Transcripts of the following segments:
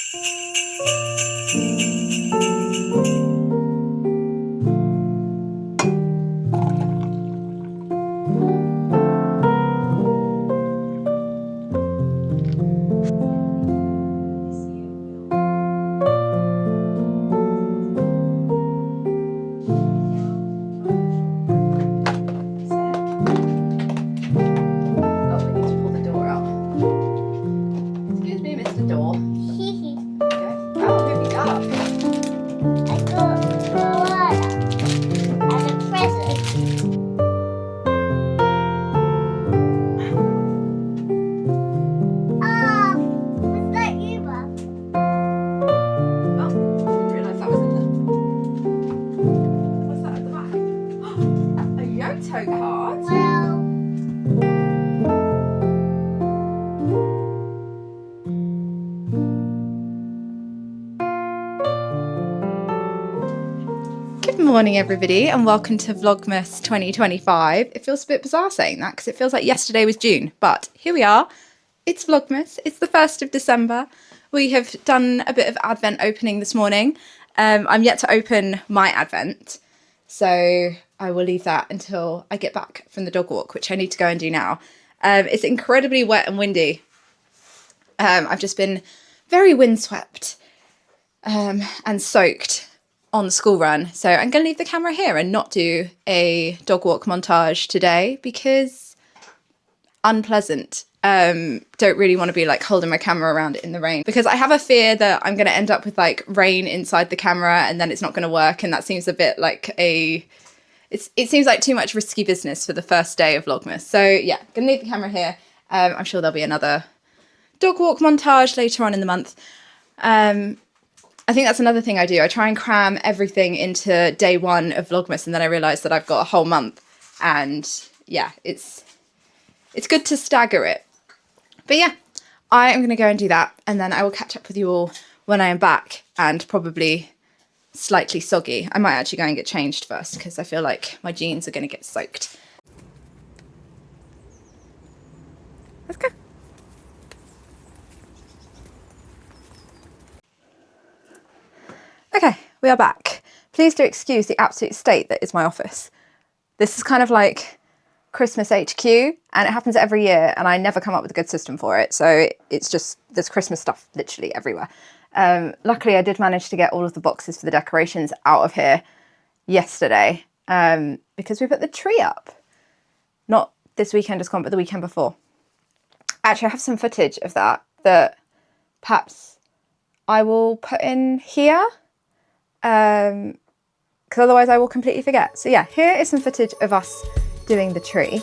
Good morning everybody and welcome to Vlogmas 2025. It feels a bit bizarre saying that because it feels like yesterday was June, but here we are. It's Vlogmas. It's the 1st of December. We have done a bit of Advent opening this morning. I'm yet to open my Advent, so I will leave that until I get back from the dog walk, which I need to go and do now. It's incredibly wet and windy. I've just been very windswept and soaked on the school run, so I'm going to leave the camera here and not do a dog walk montage today because unpleasant. Don't really want to be like holding my camera around it in the rain because I have a fear that I'm going to end up with like rain inside the camera and then it's not going to work, and that seems a bit like it seems like too much risky business for the first day of Vlogmas. So yeah, gonna leave the camera here. I'm sure there'll be another dog walk montage later on in the month. I think that's another thing I do. I try and cram everything into day one of Vlogmas, and then I realise that I've got a whole month, and yeah, it's good to stagger it. But yeah, I am going to go and do that, and then I will catch up with you all when I am back, and probably slightly soggy. I might actually go and get changed first because I feel like my jeans are going to get soaked. Let's go. Okay, we are back. Please do excuse the absolute state that is my office. This is kind of like Christmas HQ, and it happens every year, and I never come up with a good system for it. So it's just, there's Christmas stuff literally everywhere. Luckily, I did manage to get all of the boxes for the decorations out of here yesterday because we put the tree up. Not this weekend just gone, but the weekend before. Actually, I have some footage of that perhaps I will put in here. Because otherwise I will completely forget. So yeah, here is some footage of us doing the tree.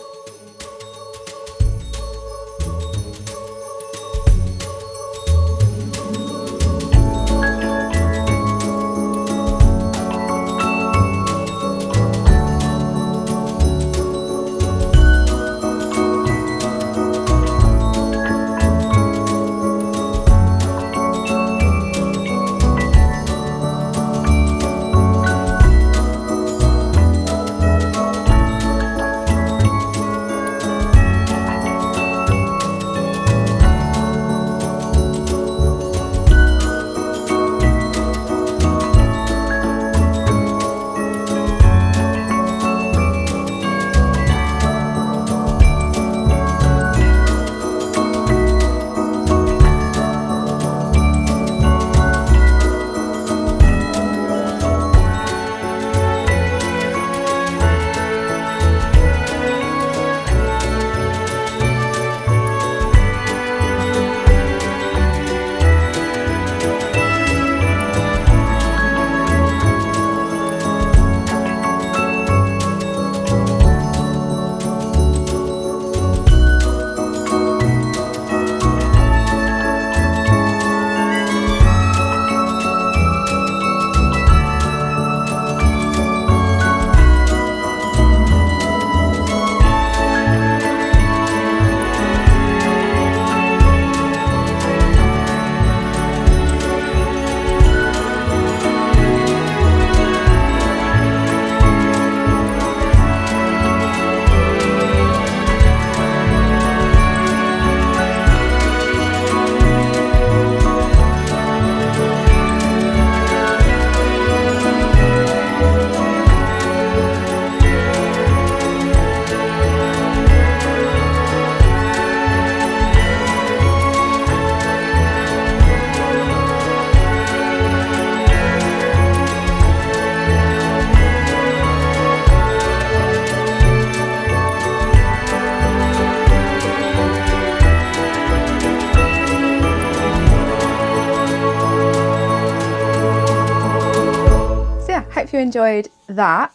you enjoyed that.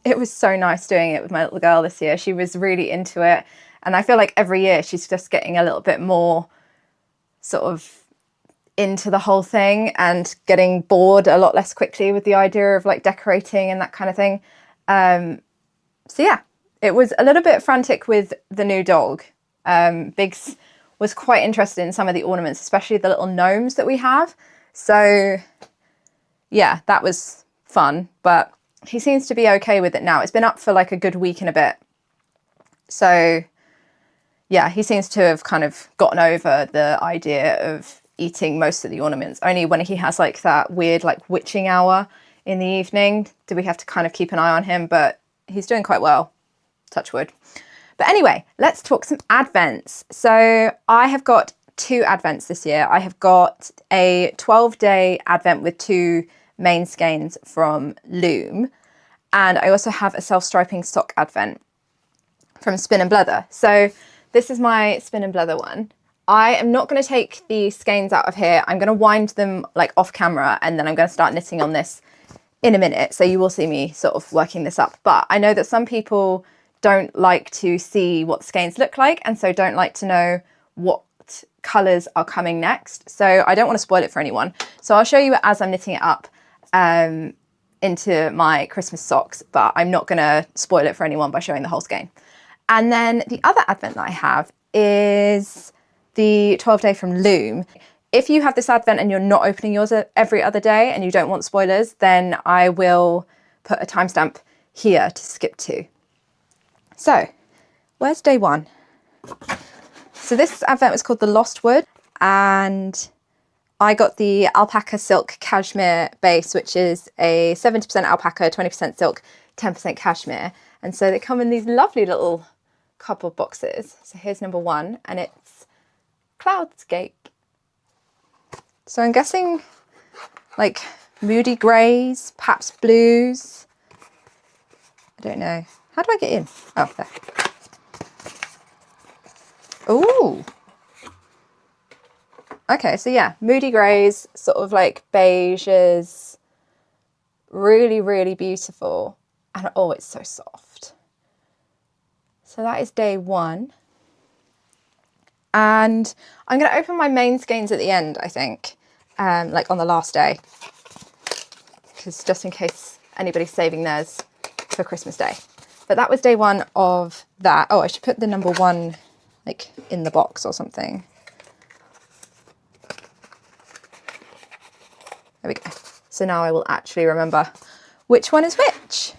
It was so nice doing it with my little girl this year. She was really into it, and I feel like every year she's just getting a little bit more sort of into the whole thing and getting bored a lot less quickly with the idea of like decorating and that kind of thing. So yeah, it was a little bit frantic with the new dog. Biggs was quite interested in some of the ornaments, especially the little gnomes that we have. So yeah, that was fun, but he seems to be okay with it now. It's been up for like a good week and a bit. So yeah, he seems to have kind of gotten over the idea of eating most of the ornaments. Only when he has like that weird like witching hour in the evening do we have to kind of keep an eye on him, but he's doing quite well, touch wood. But anyway, let's talk some advents. So I have got 2 advents this year. I have got a 12-day advent with 2 main skeins from Loom, and I also have a self-striping sock advent from Spin and Blether. So this is my Spin and Blether one. I am not going to take the skeins out of here. I'm going to wind them like off camera, and then I'm going to start knitting on this in a minute. So you will see me sort of working this up. But I know that some people don't like to see what the skeins look like, and so don't like to know what colours are coming next. So I don't want to spoil it for anyone. So I'll show you it as I'm knitting it up into my Christmas socks, but I'm not going to spoil it for anyone by showing the whole skein. And then the other advent that I have is the 12-day from Loom. If you have this advent and you're not opening yours every other day and you don't want spoilers, then I will put a timestamp here to skip to. So where's day 1? So this advent was called the Lost Wood, and I got the alpaca silk cashmere base, which is a 70% alpaca, 20% silk, 10% cashmere. And so they come in these lovely little cardboard boxes. So here's number 1, and it's Cloudscape. So I'm guessing like moody greys, perhaps blues. I don't know. How do I get in? Oh, there. Ooh. Okay, so yeah, moody greys, sort of like beiges. Really, really beautiful. And oh, it's so soft. So that is day 1. And I'm going to open my main skeins at the end, I think, like on the last day, because just in case anybody's saving theirs for Christmas Day. But that was day 1 of that. Oh, I should put the number 1 like in the box or something. There we go. So now I will actually remember which one is which.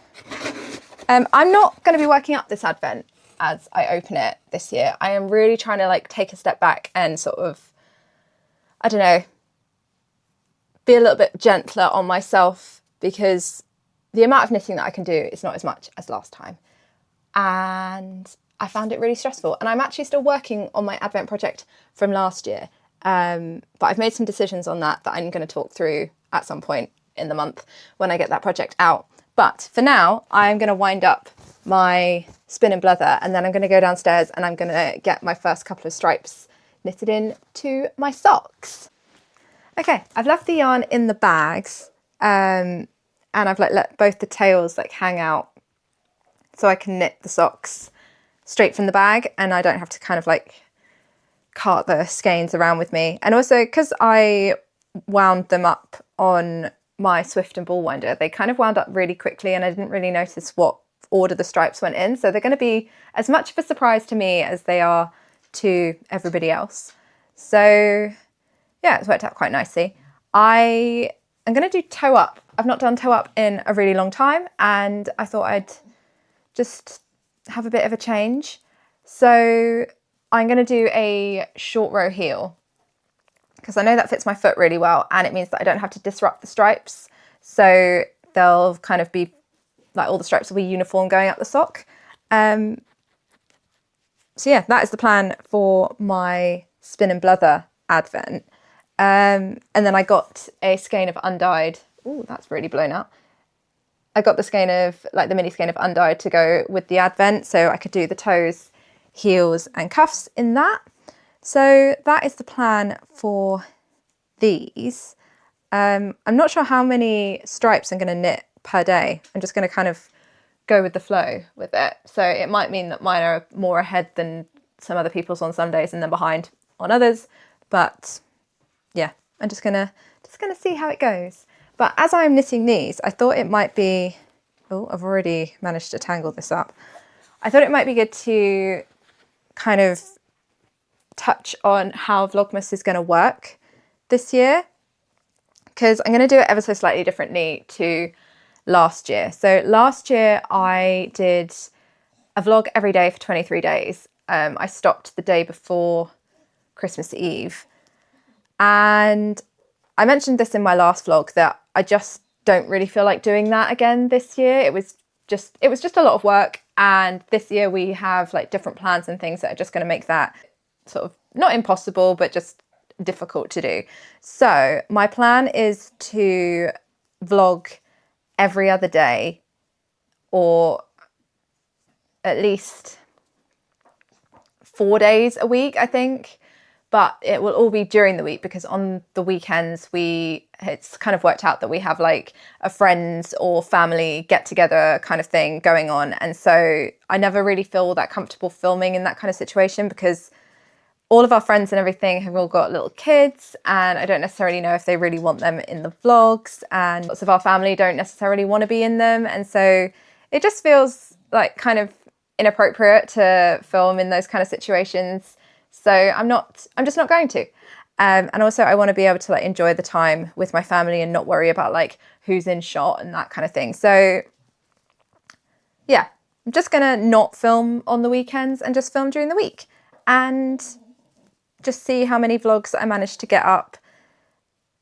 I'm not going to be working up this advent as I open it this year. I am really trying to like take a step back and sort of, I don't know, be a little bit gentler on myself, because the amount of knitting that I can do is not as much as last time. And I found it really stressful. And I'm actually still working on my advent project from last year. But I've made some decisions on that I'm going to talk through at some point in the month when I get that project out. But for now, I'm going to wind up my Spin and Blether, and then I'm going to go downstairs and I'm going to get my first couple of stripes knitted in to my socks. Okay, I've left the yarn in the bags, and I've like let both the tails like hang out so I can knit the socks straight from the bag, and I don't have to kind of like cart the skeins around with me. And also because I wound them up on my Swift and Ball winder, they kind of wound up really quickly, and I didn't really notice what order the stripes went in. So they're going to be as much of a surprise to me as they are to everybody else. So yeah, it's worked out quite nicely. I am going to do toe up. I've not done toe up in a really long time, and I thought I'd just have a bit of a change. So I'm going to do a short row heel, because I know that fits my foot really well, and it means that I don't have to disrupt the stripes. So they'll kind of be like, all the stripes will be uniform going up the sock. So yeah, that is the plan for my Spin and Blether advent. And then I got a skein of undyed. Ooh, that's really blown out. I got the skein of, like the mini skein of undyed to go with the advent, so I could do the toes, heels and cuffs in that. So that is the plan for these. I'm not sure how many stripes I'm going to knit per day. I'm just going to kind of go with the flow with it. So it might mean that mine are more ahead than some other people's on some days and then behind on others. But yeah, I'm just gonna see how it goes. But as I'm knitting these, I thought it might be, oh, I've already managed to tangle this up. I thought it might be good to kind of touch on how Vlogmas is going to work this year, because I'm going to do it ever so slightly differently to last year. So last year I did a vlog every day for 23 days. I stopped the day before Christmas Eve. And I mentioned this in my last vlog that I just don't really feel like doing that again this year. It was just a lot of work. And this year we have like different plans and things that are just going to make that sort of not impossible, but just difficult to do. So my plan is to vlog every other day, or at least 4 days a week, I think. But it will all be during the week, because on the weekends it's kind of worked out that we have like a friends or family get together kind of thing going on. And so I never really feel that comfortable filming in that kind of situation, because all of our friends and everything have all got little kids, and I don't necessarily know if they really want them in the vlogs, and lots of our family don't necessarily want to be in them. And so it just feels like kind of inappropriate to film in those kind of situations. So I'm just not going to. And also I want to be able to like enjoy the time with my family and not worry about like who's in shot and that kind of thing. So yeah, I'm just going to not film on the weekends and just film during the week, and just see how many vlogs I managed to get up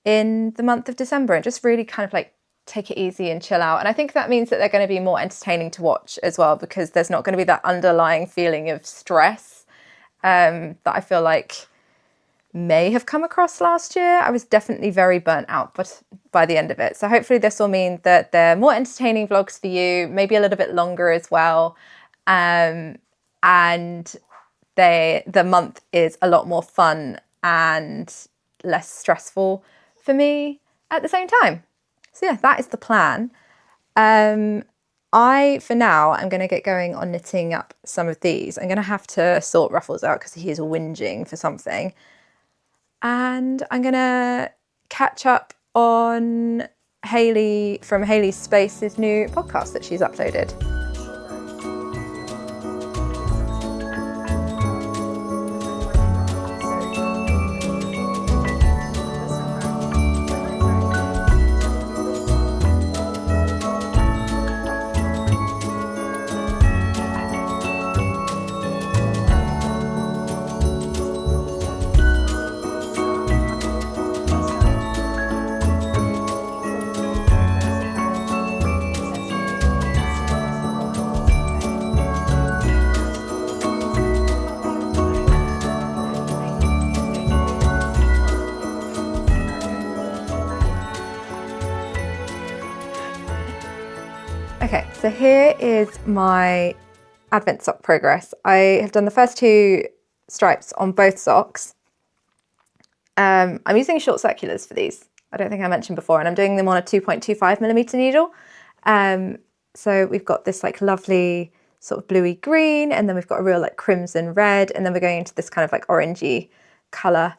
in the month of December, and just really kind of like take it easy and chill out. And I think that means that they're going to be more entertaining to watch as well, because there's not going to be that underlying feeling of stress that I feel like may have come across last year. I was definitely very burnt out but by the end of it. So hopefully this will mean that they're more entertaining vlogs for you, maybe a little bit longer as well. And the month is a lot more fun and less stressful for me at the same time. So yeah, that is the plan. For now, I'm going to get going on knitting up some of these. I'm going to have to sort Ruffles out because he is whinging for something. And I'm going to catch up on Hayley from Hayley's Space's new podcast that she's uploaded. Okay, so here is my Advent sock progress. I have done the first 2 stripes on both socks. I'm using short circulars for these. I don't think I mentioned before, and I'm doing them on a 2.25mm needle. So we've got this like lovely sort of bluey green, and then we've got a real like crimson red, and then we're going into this kind of like orangey colour.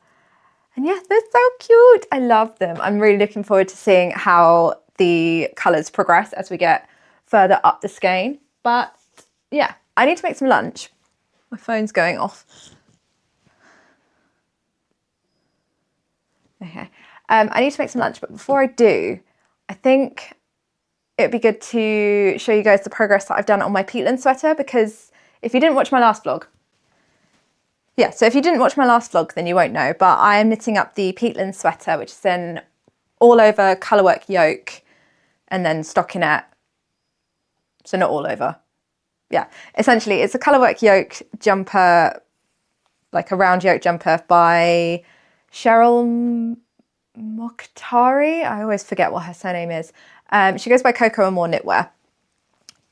And yeah, they're so cute. I love them. I'm really looking forward to seeing how the colours progress as we get further up the skein. But yeah, I need to make some lunch. My phone's going off. Okay, I need to make some lunch, but before I do, I think it'd be good to show you guys the progress that I've done on my Peatlands sweater, because if you didn't watch my last vlog, so if you didn't watch my last vlog, then you won't know, but I am knitting up the Peatlands sweater, which is an all over colourwork yoke and then stockinette. So not all over. Yeah, essentially it's a colourwork yoke jumper, like a round yoke jumper by Cheryl Mokhtari. I always forget what her surname is. She goes by Coco and More Knitwear.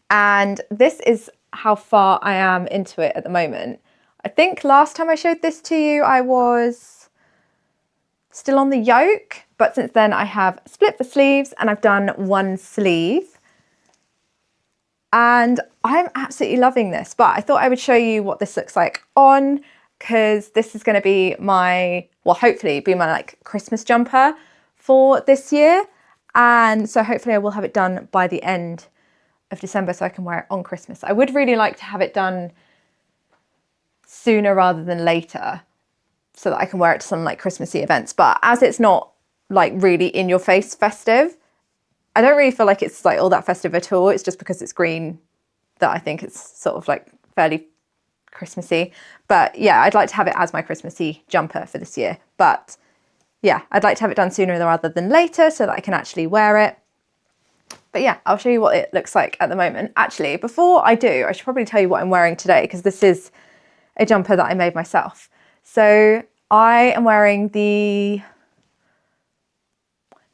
And this is how far I am into it at the moment. I think last time I showed this to you, I was still on the yoke, but since then I have split the sleeves and I've done one sleeve. And I'm absolutely loving this, but I thought I would show you what this looks like on, because this is going to be my, well, hopefully be my like Christmas jumper for this year. And so hopefully I will have it done by the end of December so I can wear it on Christmas. I would really like to have it done sooner rather than later so that I can wear it to some like Christmassy events. But as it's not like really in your face festive, I don't really feel like it's like all that festive at all. It's just because it's green that I think it's sort of like fairly Christmassy. But yeah, I'd like to have it as my Christmassy jumper for this year. But yeah, I'd like to have it done sooner rather than later so that I can actually wear it. But yeah, I'll show you what it looks like at the moment. Actually, before I do, I should probably tell you what I'm wearing today, because this is a jumper that I made myself. So I am wearing the,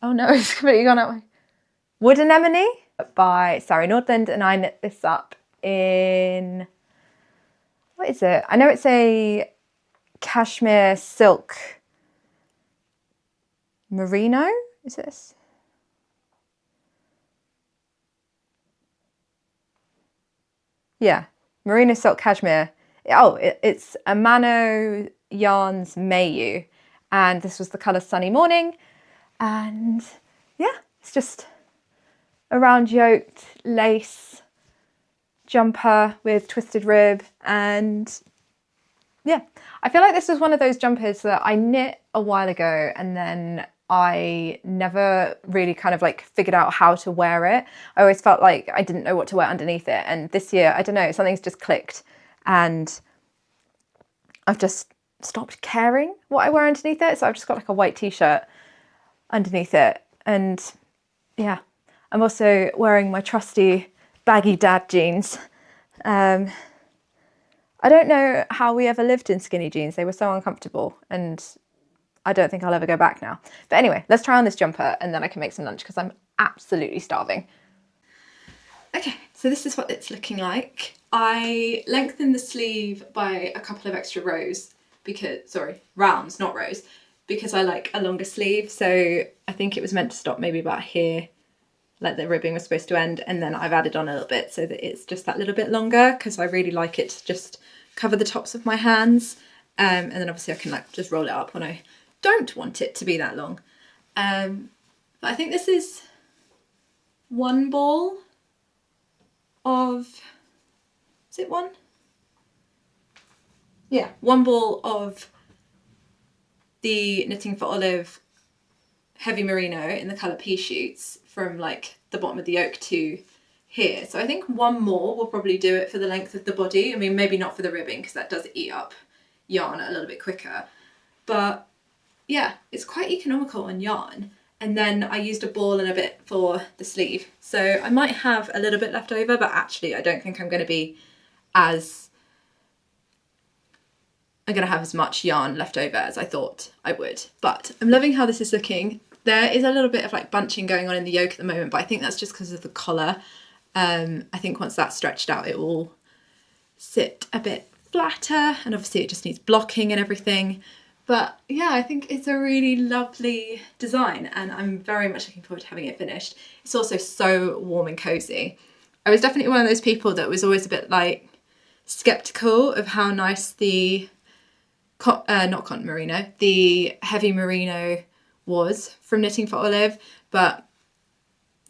oh no, it's completely gone out. Wood Anemone by SARI NORDLUND, and I knit this up in, what is it? I know it's a cashmere silk merino, is this? Yeah, merino silk cashmere. Oh, it's Amano Yarns Mayu, and this was the colour Sunny Morning. And yeah, it's just a round yoked lace jumper with twisted rib. And yeah, I feel like this was one of those jumpers that I knit a while ago and then I never really kind of like figured out how to wear it. I always felt like I didn't know what to wear underneath it. And this year, I don't know, something's just clicked and I've just stopped caring what I wear underneath it. So I've just got like a white t-shirt underneath it. And yeah, I'm also wearing my trusty baggy dad jeans. I don't know how we ever lived in skinny jeans. They were so uncomfortable and I don't think I'll ever go back now. But anyway, let's try on this jumper and then I can make some lunch because I'm absolutely starving. Okay, so this is what it's looking like. I lengthened the sleeve by a couple of extra rows because, sorry, rounds, not rows, because I like a longer sleeve. So I think it was meant to stop maybe about here, like the ribbing was supposed to end, and then I've added on a little bit so that it's just that little bit longer because I really like it to just cover the tops of my hands. And then obviously I can like just roll it up when I don't want it to be that long. But I think this is one ball of, is it one? Yeah, one ball of the Knitting for Olive heavy merino in the colour pea shoots from like the bottom of the yoke to here. So I think one more will probably do it for the length of the body. I mean, maybe not for the ribbing because that does eat up yarn a little bit quicker. But yeah, it's quite economical on yarn. And then I used a ball and a bit for the sleeve. So I might have a little bit left over, but actually I don't think I'm going to be as, I'm going to have as much yarn left over as I thought I would. But I'm loving how this is looking. There is a little bit of like bunching going on in the yoke at the moment, but I think that's just because of the collar. I think once that's stretched out, it will sit a bit flatter, and obviously it just needs blocking and everything. But yeah, I think it's a really lovely design and I'm very much looking forward to having it finished. It's also so warm and cozy. I was definitely one of those people that was always a bit like skeptical of how nice the, not cotton merino, the heavy merino was from Knitting for Olive, but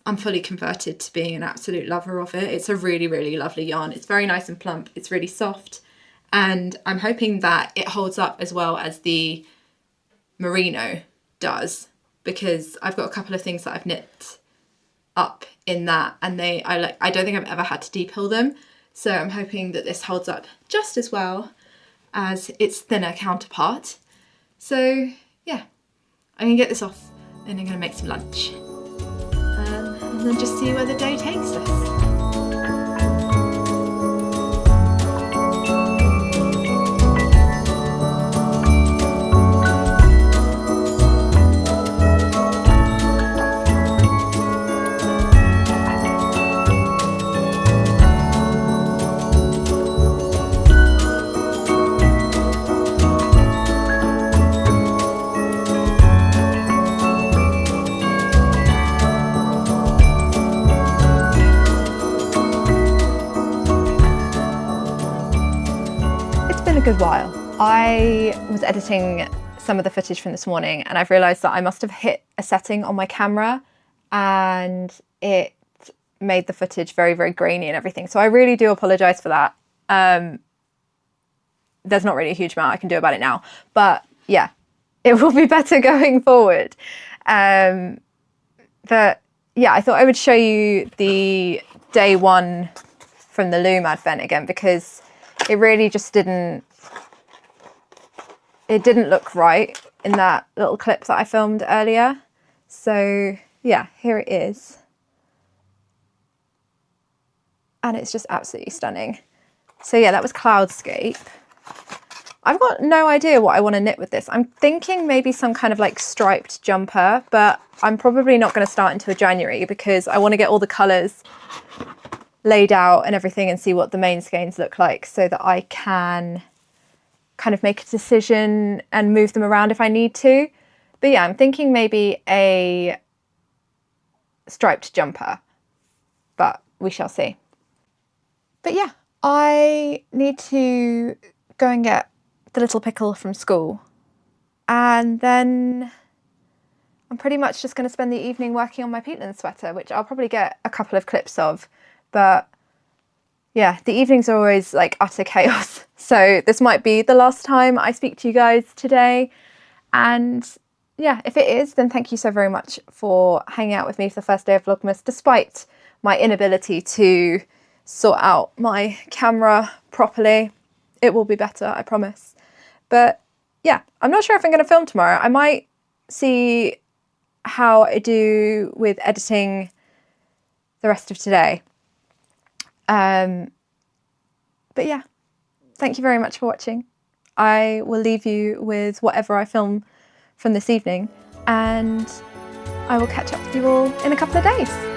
I'm fully converted to being an absolute lover of it. It's a really, really lovely yarn. It's very nice and plump. It's really soft. And I'm hoping that it holds up as well as the merino does, because I've got a couple of things that I've knit up in that and I don't think I've ever had to depill them. So I'm hoping that this holds up just as well as its thinner counterpart. So yeah, I'm gonna get this off and I'm gonna make some lunch. And then just see where the day takes us. good while. I was editing some of the footage from this morning and I've realised that I must have hit a setting on my camera and it made the footage very, very grainy and everything. So I really do apologise for that. There's not really a huge amount I can do about it now, but yeah, it will be better going forward. But yeah, I thought I would show you the day one from the Loom advent again, because it really just didn't look right in that little clip that I filmed earlier. So yeah, here it is. And it's just absolutely stunning. So yeah, that was Cloudscape. I've got no idea what I want to knit with this. I'm thinking maybe some kind of like striped jumper, but I'm probably not going to start until January because I want to get all the colours laid out and everything and see what the main skeins look like so that I can kind of make a decision and move them around if I need to. But yeah, I'm thinking maybe a striped jumper, but we shall see. But yeah, I need to go and get the little pickle from school, and then I'm pretty much just going to spend the evening working on my Peatlands sweater, which I'll probably get a couple of clips of. But yeah, the evenings are always like utter chaos. So this might be the last time I speak to you guys today. And yeah, if it is, then thank you so very much for hanging out with me for the first day of Vlogmas, despite my inability to sort out my camera properly. It will be better, I promise. But yeah, I'm not sure if I'm going to film tomorrow. I might see how I do with editing the rest of today. But yeah, thank you very much for watching. I will leave you with whatever I film from this evening, and I will catch up with you all in a couple of days.